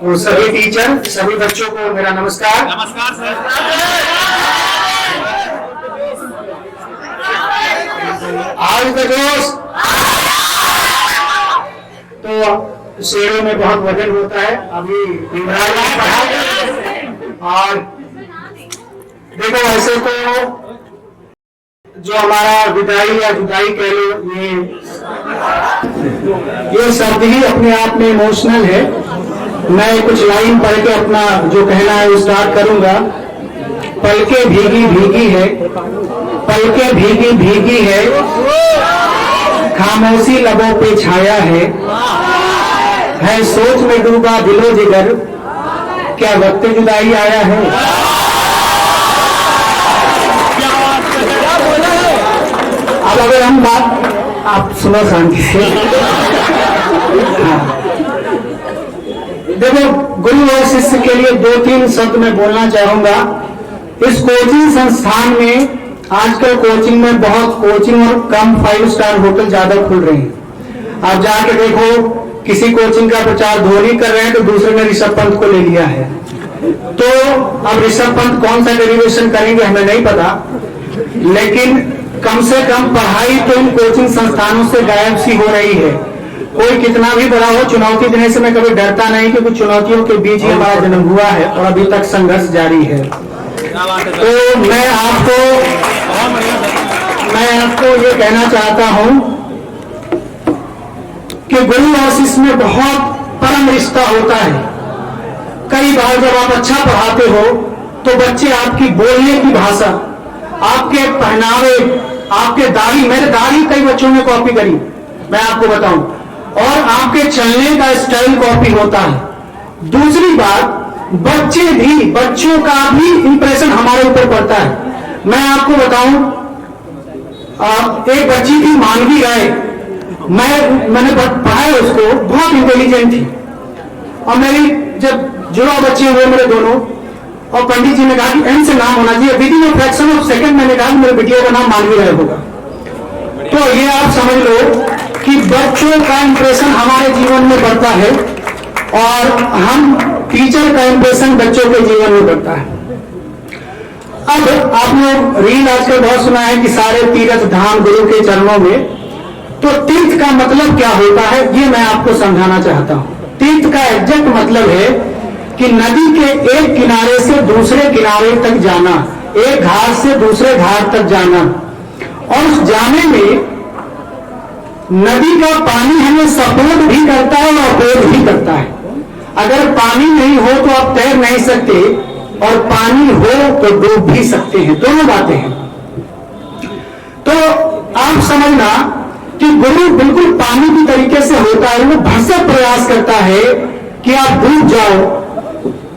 तो सभी टीचर, सभी बच्चों को मेरा नमस्कार। नमस्कार सर। आज का जोश। तो शेरों में बहुत वजन होता है, अभी इमरान ने पढ़ा। और देखो वैसे तो जो हमारा विदाई या जुदाई कह लो, ये शब्द ही अपने आप में इमोशनल है। मैं कुछ लाइन पढ़ के अपना जो कहना है वो स्टार्ट करूंगा। पलके भीगी भीगी है, पलके भीगी भीगी है, खामोशी लबों पे छाया है सोच में डूबा दिलो जिगर, क्या वक्त जुदाई आया है। अब अगर हम बात आप सुनो शांति से। हाँ। देखो, गुरु और शिष्य के लिए 2-3 शब्द मैं बोलना चाहूंगा। इस कोचिंग संस्थान में आजकल कोचिंग में बहुत कोचिंग और कम 5 स्टार होटल ज्यादा खुल रहे हैं। आप जाके देखो, किसी कोचिंग का प्रचार धोनी कर रहे हैं तो दूसरे ने ऋषभ पंत को ले लिया है। तो अब ऋषभ पंत कौन सा डेरिवेशन करेंगे हमें नहीं पता, लेकिन कम से कम पढ़ाई तो इन कोचिंग संस्थानों से गायब सी हो रही है। कोई कितना भी बड़ा हो, चुनौती देने से मैं कभी डरता नहीं, क्योंकि चुनौतियों के बीच ही हमारा जन्म हुआ है और अभी तक संघर्ष जारी है। तो मैं आपको ये कहना चाहता हूं कि गुरु और शिष्य में बहुत परम रिश्ता होता है। कई बार जब आप अच्छा पढ़ाते हो तो बच्चे आपकी बोलने की भाषा, आपके पहनावे, आपके दाढ़ी, मेरे दाढ़ी कई बच्चों ने कॉपी करी, मैं आपको बताऊं, और आपके चलने का स्टाइल कॉपी होता है। दूसरी बात, बच्चों का भी इंप्रेशन हमारे ऊपर पड़ता है। मैं आपको बताऊं, एक बच्ची थी मानवी राय, मैंने पढ़ाया उसको, बहुत इंटेलिजेंट थी, और मेरी जब जुड़वा बच्चे हुए मेरे दोनों, और पंडित जी ने कहा कि एम से नाम होना चाहिए, within a fraction of second मैंने कहा मेरे बिटिया का नाम मानवी राय होगा। तो ये आप समझ लो कि बच्चों का इंप्रेशन हमारे जीवन में बढ़ता है और हम टीचर का इंप्रेशन बच्चों के जीवन में बढ़ता है। अब आपने रील आजकल बहुत सुना है कि सारे तीर्थ धाम गुरु के चरणों में। तो तीर्थ का मतलब क्या होता है ये मैं आपको समझाना चाहता हूं। तीर्थ का एग्जैक्ट मतलब है कि नदी के एक किनारे से दूसरे किनारे तक जाना, एक घाट से दूसरे घाट तक जाना, और उस जाने में नदी का पानी हमें सपोर्ट भी करता है और अपोज भी करता है। अगर पानी नहीं हो तो आप तैर नहीं सकते, और पानी हो तो डूब भी सकते हैं, दोनों बातें हैं। तो आप समझना कि गुरु बिल्कुल पानी की तरीके से होता है, वो भरसक प्रयास करता है कि आप डूब जाओ,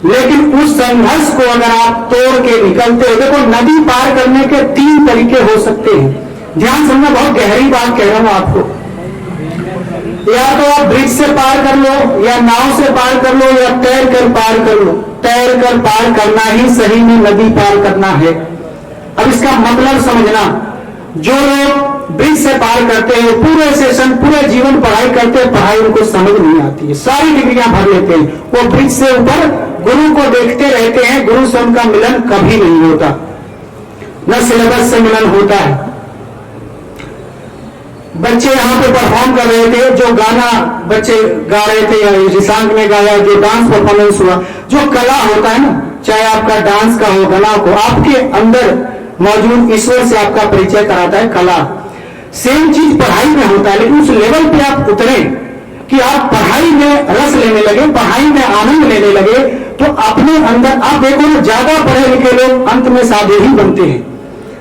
लेकिन उस संघर्ष को अगर आप तोड़ के निकलते हो। देखो, नदी पार करने के 3 तरीके हो सकते हैं। ध्यान समझना, बहुत गहरी बात कह रहा हूं आपको। या तो आप ब्रिज से पार कर लो, या नाव से पार कर लो, या तैर कर पार कर लो। तैर कर पार करना ही सही में नदी पार करना है। अब इसका मतलब समझना, जो लोग ब्रिज से पार करते हैं पूरे सेशन, पूरे जीवन पढ़ाई करते हैं, पढ़ाई उनको समझ नहीं आती है, सारी डिग्रियां भर लेते हैं, वो ब्रिज से ऊपर गुरु को देखते रहते हैं, गुरु से उनका मिलन कभी नहीं होता, न सिलेबस से मिलन होता है। बच्चे यहाँ पे परफॉर्म कर रहे थे, जो गाना बच्चे गा रहे थे या ऋषांक ने गाया, जो डांस परफॉर्मेंस हुआ, जो कला होता है ना, चाहे आपका डांस का हो, कला को, आपके अंदर मौजूद ईश्वर से आपका परिचय कराता है कला। सेम चीज पढ़ाई में होता है, लेकिन उस लेवल पे आप उतरे कि आप पढ़ाई में रस लेने लगे, पढ़ाई में आनंद लेने लगे, तो अपने अंदर आप देखो ना, ज्यादा पढ़े लिखे लोग अंत में साधु ही बनते हैं।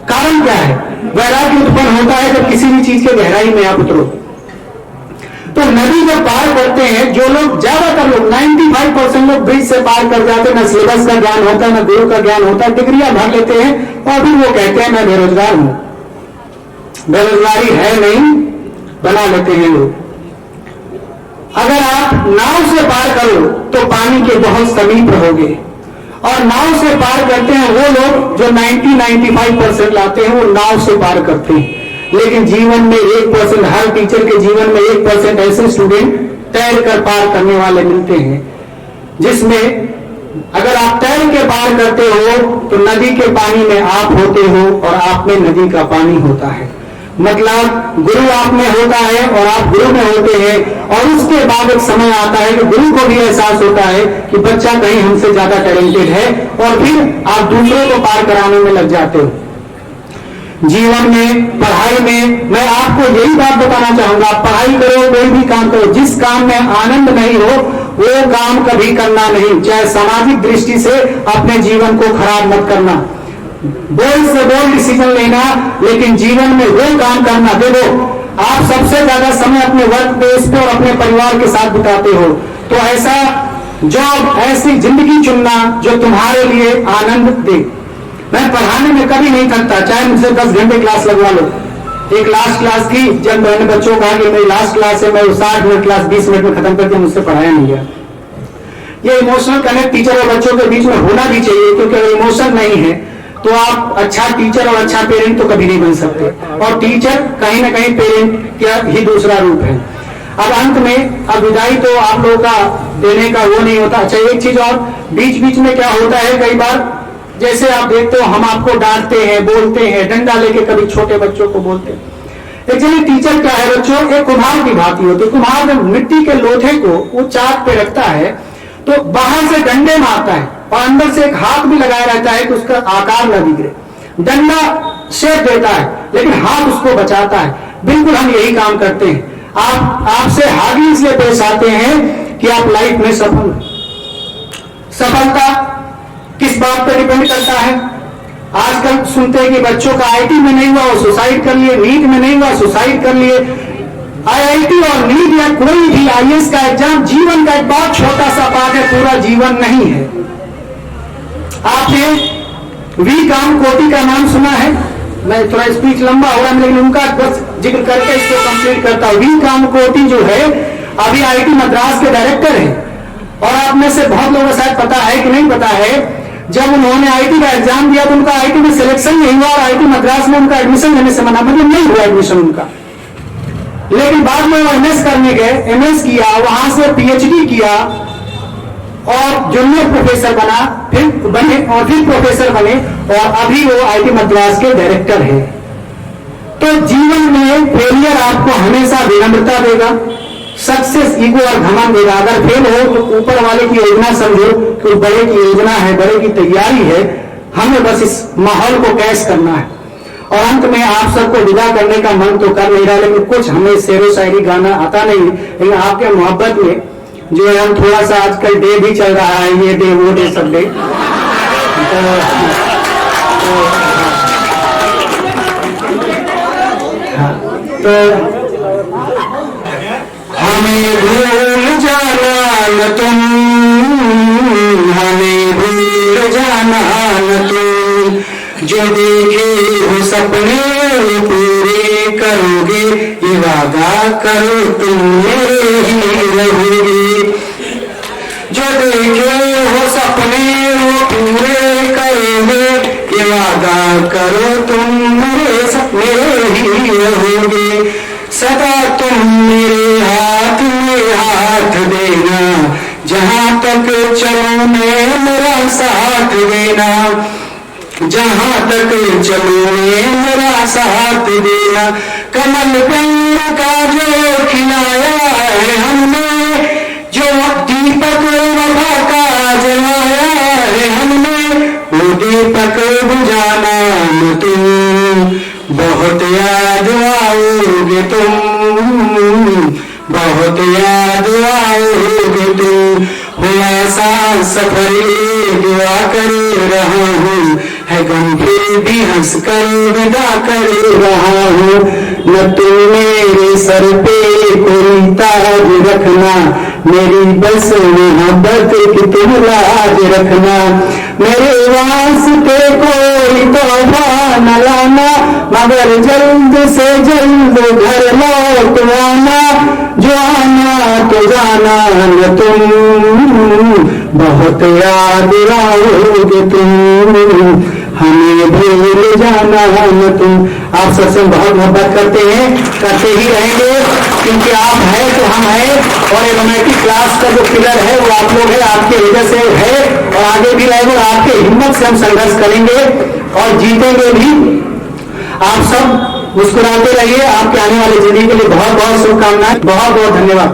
कारण क्या है? वैराग्य उत्पन्न होता है जब किसी भी चीज के गहराई में आप उतरो। तो नदी जब पार करते हैं, जो लोग, ज्यादातर लोग 95% लोग ब्रिज से पार कर जाते हैं, न सिलेबस का ज्ञान होता है, न गुरु का ज्ञान होता है, डिग्रियां भर लेते हैं, और फिर वो कहते हैं मैं बेरोजगार हूं। बेरोजगारी है नहीं, बना लेते हैं लोग। अगर आप नाव से पार करो तो पानी के बहुत समीप रहोगे, और नाव से पार करते हैं वो लोग जो 90-95% लाते हैं, वो नाव से पार करते हैं। लेकिन जीवन में 1%, हर टीचर के जीवन में 1% ऐसे स्टूडेंट तैर कर पार करने वाले मिलते हैं, जिसमें अगर आप तैर के पार करते हो तो नदी के पानी में आप होते हो और आप में नदी का पानी होता है। मतलब गुरु आप में होता है और आप गुरु में होते हैं, और उसके बाद एक समय आता है कि गुरु को भी एहसास होता है कि बच्चा कहीं हमसे ज्यादा टैलेंटेड है, और फिर आप दूसरों को पार कराने में लग जाते हो। जीवन में, पढ़ाई में मैं आपको यही बात बताना चाहूंगा, पढ़ाई करो, कोई भी काम करो, जिस काम में आनंद नहीं हो वो काम कभी करना नहीं। चाहे सामाजिक दृष्टि से अपने जीवन को खराब मत करना, बोल से बोल डिसीजन लेना, लेकिन जीवन में वो काम करना। देखो, आप सबसे ज्यादा समय अपने वर्क प्लेस पे और अपने परिवार के साथ बिताते हो, तो ऐसा जॉब, ऐसी जिंदगी चुनना जो तुम्हारे लिए आनंद दे। मैं पढ़ाने में कभी नहीं थकता, चाहे मुझसे 10 घंटे क्लास लगवा लो। एक लास्ट क्लास थी, जब मैंने बच्चों को कहा कि मेरी लास्ट क्लास है, मैं 60 मिनट क्लास 20 मिनट में खत्म करके मुझसे पढ़ाया नहीं गया। ये इमोशनल कनेक्ट टीचर और बच्चों के बीच में होना भी चाहिए, क्योंकि अगर इमोशन नहीं है तो आप अच्छा टीचर और अच्छा पेरेंट तो कभी नहीं बन सकते, और टीचर कहीं ना कहीं पेरेंट का ही दूसरा रूप है। अब अंत में, अब विदाई तो आप लोगों का देने का वो नहीं होता। अच्छा, एक चीज और, बीच बीच में क्या होता है, कई बार जैसे आप देखते हो हम आपको डांटते हैं, बोलते हैं, डंडा लेके कभी छोटे बच्चों को बोलते हैं। एक्चुअली टीचर क्या है बच्चों, एक कुम्हार की भांति होती है। कुम्हार जब मिट्टी के लोथे को वो चाक पे रखता है तो बाहर से डंडे मारता है और अंदर से एक हाथ भी लगाया रहता है कि उसका आकार न बिगड़े। डंडा शेप देता है लेकिन हाथ उसको बचाता है। बिल्कुल हम यही काम करते हैं। आपसे हावी इसलिए पेश आते हैं कि आप लाइफ में सफलता किस बात पर डिपेंड करता है। आजकल सुनते हैं कि बच्चों का आईटी में नहीं हुआ वो सुसाइड कर लिए, नीट में नहीं हुआ सुसाइड कर लिए। आईआईटी और नीट या कोई भी आईएएस का एग्जाम जीवन का एक बहुत छोटा सा पार्ट है, पूरा जीवन नहीं है। आपने वी कामकोटि का नाम सुना है? मैं थोड़ा स्पीच लंबा हो रहा है लेकिन उनका बस जिक्र करके इसको कंप्लीट करता हूं। वी कामकोटि जो है अभी आईआईटी मद्रास के डायरेक्टर हैं, और आप में से बहुत लोगों को शायद पता है कि नहीं पता है, जब उन्होंने आईआईटी का एग्जाम दिया तो उनका आईआईटी में सिलेक्शन नहीं हुआ और आईआईटी मद्रास में उनका एडमिशन लेने से मना, मतलब नहीं हुआ एडमिशन उनका। लेकिन बाद में वो एमएस करने गए, एमएस किया, वहां से पीएचडी किया और जूनियर प्रोफेसर बना, फिर प्रोफेसर बने, और अभी वो आईआईटी मद्रास के डायरेक्टर है। तो जीवन में फेलियर आपको हमेशा विनम्रता देगा, सक्सेस ईगो और घमंड देगा। अगर फेल हो तो ऊपर वाले की योजना समझो कि बड़े की योजना है, बड़े की तैयारी है, हमें बस इस माहौल को कैश करना है। और अंत में आप सबको विदा करने का मन तो कर नहीं रहा, लेकिन कुछ हमें शेरो शायरी गाना आता नहीं, लेकिन आपके मोहब्बत में जो है हम थोड़ा सा, आजकल डे भी चल रहा है, ये डे वो डे सब डे, तो हमें भूल जाना न तुम, हमें भूल जाना न तुम, जो देखे हो सपने पूरे करोगे, ये वादा करो तुम मेरे ही रहोगे। जो देखे हो सपने वो पूरे करोगे, ये वादा करो तुम मेरे ही रहोगे। सदा तुम मेरे हाथ में हाथ देना, जहाँ तक चलो मेरा साथ देना, जहाँ तक चलो मेरा साथ देना। कमल प्यार का जो खिलाया है हमने, जो दीपक वफा का जलाया है हमने, वो दीपक बुझाना न तुम, बहुत याद आओगे तुम, बहुत याद आओगे तुम। हो ऐसा सफर दुआ कर रहा हूँ, है गम फिर भी हंस कर विदा कर रहा हूँ। न तुम मेरे सर पे कोई ताज रखना, मेरी बस मोहब्बत की तुम लाज रखना। मेरे वास्ते कोई तोहफा न लाना, मगर जल्द से जल्द घर लौट आना। जो आना तो जाना न तुम, बहुत याद आओगे तुम, हमें भूल जाना न तुम। आप सबसे बहुत मोहब्बत करते हैं, करते ही रहेंगे, क्योंकि आप हैं तो हम हैं, और एरोमेटिक क्लास का जो पिलर है वो आप लोग हैं, आपके वजह से है और आगे भी रहेगा। आपके हिम्मत से हम संघर्ष करेंगे और जीतेंगे भी। आप सब मुस्कुराते रहिए। आपके आने वाली जिंदगी के लिए बहुत बहुत शुभकामनाएं। बहुत बहुत धन्यवाद।